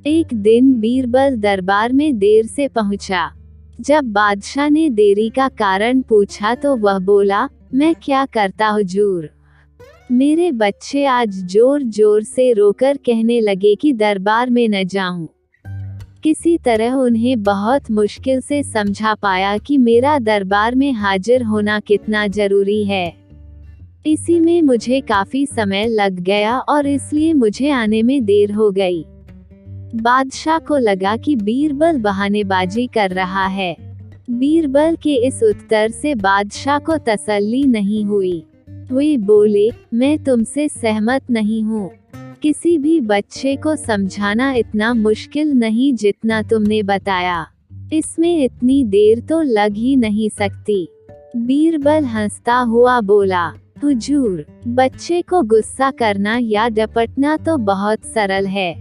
एक दिन बीरबल दरबार में देर से पहुंचा। जब बादशाह ने देरी का कारण पूछा तो वह बोला, मैं क्या करता हुजूर। मेरे बच्चे आज जोर जोर से रोकर कहने लगे कि दरबार में न जाऊं। किसी तरह उन्हें बहुत मुश्किल से समझा पाया कि मेरा दरबार में हाजिर होना कितना जरूरी है। इसी में मुझे काफी समय लग गया और इसलिए मुझे आने में देर हो गई। बादशाह को लगा कि बीरबल बहानेबाजी कर रहा है। बीरबल के इस उत्तर से बादशाह को तसल्ली नहीं हुई। वे बोले, मैं तुमसे सहमत नहीं हूँ। किसी भी बच्चे को समझाना इतना मुश्किल नहीं जितना तुमने बताया। इसमें इतनी देर तो लग ही नहीं सकती। बीरबल हंसता हुआ बोला, हुजूर, बच्चे को गुस्सा करना या डपटना तो बहुत सरल है,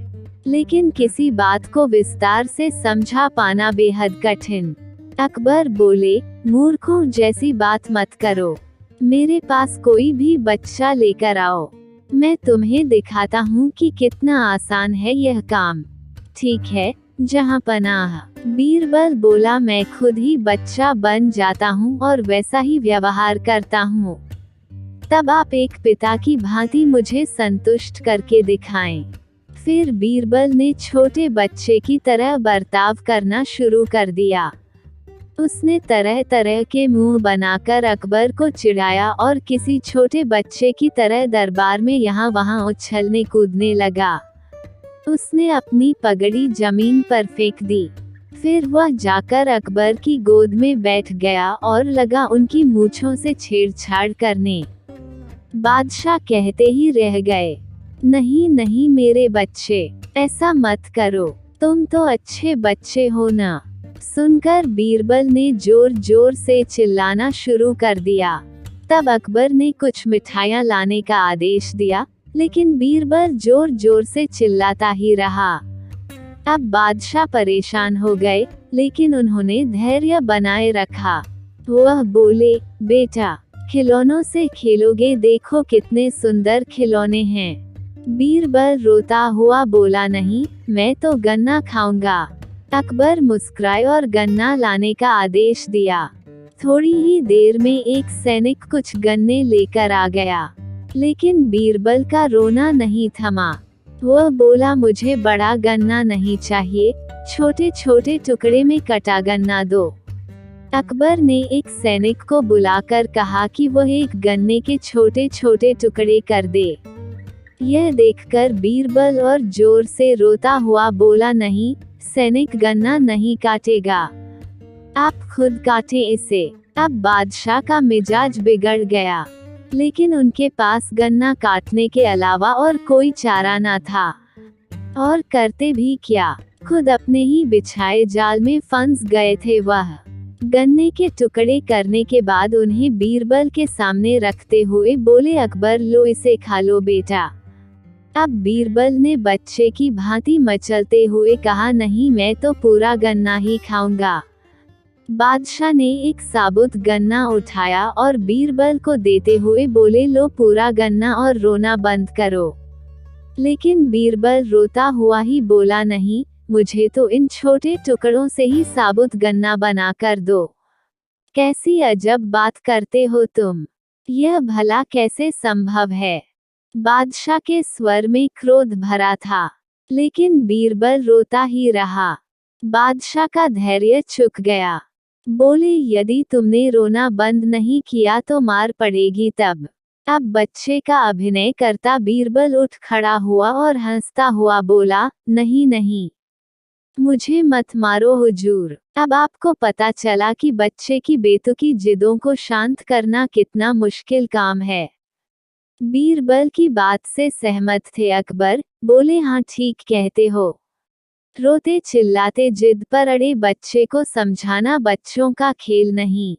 लेकिन किसी बात को विस्तार से समझा पाना बेहद कठिन। अकबर बोले, मूर्खों जैसी बात मत करो। मेरे पास कोई भी बच्चा लेकर आओ, मैं तुम्हें दिखाता हूँ कि कितना आसान है यह काम। ठीक है, जहाँ पनाह। बीरबल बोला, मैं खुद ही बच्चा बन जाता हूँ और वैसा ही व्यवहार करता हूँ। तब आप एक पिता की भांति मुझे संतुष्ट करके दिखाएं। फिर बीरबल ने छोटे बच्चे की तरह बर्ताव करना शुरू कर दिया। उसने तरह तरह के मुंह बनाकर अकबर को चिढ़ाया और किसी छोटे बच्चे की तरह दरबार में यहाँ वहाँ उछलने कूदने लगा। उसने अपनी पगड़ी जमीन पर फेंक दी। फिर वह जाकर अकबर की गोद में बैठ गया और लगा उनकी मूंछों से छेड़छाड़ करने। बादशाह कहते ही रह गए, नहीं नहीं मेरे बच्चे, ऐसा मत करो, तुम तो अच्छे बच्चे हो ना। सुनकर बीरबल ने जोर जोर से चिल्लाना शुरू कर दिया। तब अकबर ने कुछ मिठाइयाँ लाने का आदेश दिया, लेकिन बीरबल जोर जोर से चिल्लाता ही रहा। अब बादशाह परेशान हो गए, लेकिन उन्होंने धैर्य बनाए रखा। वह बोले, बेटा, खिलौनों से खेलोगे, देखो कितने सुंदर खिलौने हैं। बीरबल रोता हुआ बोला, नहीं, मैं तो गन्ना खाऊंगा। अकबर मुस्कुराए और गन्ना लाने का आदेश दिया। थोड़ी ही देर में एक सैनिक कुछ गन्ने लेकर आ गया, लेकिन बीरबल का रोना नहीं थमा। वह बोला, मुझे बड़ा गन्ना नहीं चाहिए, छोटे छोटे टुकड़े में कटा गन्ना दो। अकबर ने एक सैनिक को बुलाकर कहा कि वह एक गन्ने के छोटे छोटे टुकड़े कर दे। यह देखकर बीरबल और जोर से रोता हुआ बोला, नहीं, सैनिक गन्ना नहीं काटेगा, आप खुद काटें इसे। अब बादशाह का मिजाज बिगड़ गया, लेकिन उनके पास गन्ना काटने के अलावा और कोई चारा न था। और करते भी क्या, खुद अपने ही बिछाए जाल में फंस गए थे। वह गन्ने के टुकड़े करने के बाद उन्हें बीरबल के सामने रखते हुए बोले, अकबर, लो इसे खा लो बेटा। अब बीरबल ने बच्चे की भांति मचलते हुए कहा, नहीं, मैं तो पूरा गन्ना ही खाऊंगा। बादशाह ने एक साबुत गन्ना उठाया और बीरबल को देते हुए बोले, लो पूरा गन्ना और रोना बंद करो। लेकिन बीरबल रोता हुआ ही बोला, नहीं, मुझे तो इन छोटे टुकड़ों से ही साबुत गन्ना बना कर दो। कैसी अजब बात करते हो तुम, यह भला कैसे संभव है। बादशाह के स्वर में क्रोध भरा था, लेकिन बीरबल रोता ही रहा। बादशाह का धैर्य चुक गया। बोले, यदि तुमने रोना बंद नहीं किया तो मार पड़ेगी तब। अब बच्चे का अभिनय करता बीरबल उठ खड़ा हुआ और हंसता हुआ बोला, नहीं नहीं, मुझे मत मारो हुजूर। अब आपको पता चला कि बच्चे की बेतुकी जिदों को शांत करना कितना मुश्किल काम है। बीरबल की बात से सहमत थे अकबर। बोले, हाँ, ठीक कहते हो। रोते चिल्लाते जिद पर अड़े बच्चे को समझाना बच्चों का खेल नहीं।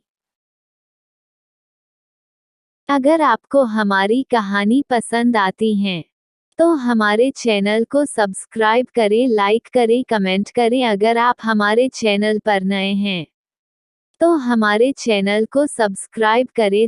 अगर आपको हमारी कहानी पसंद आती हैं, तो हमारे चैनल को सब्सक्राइब करें, लाइक करें, कमेंट करें। अगर आप हमारे चैनल पर नए हैं, तो हमारे चैनल को सब्सक्राइब करें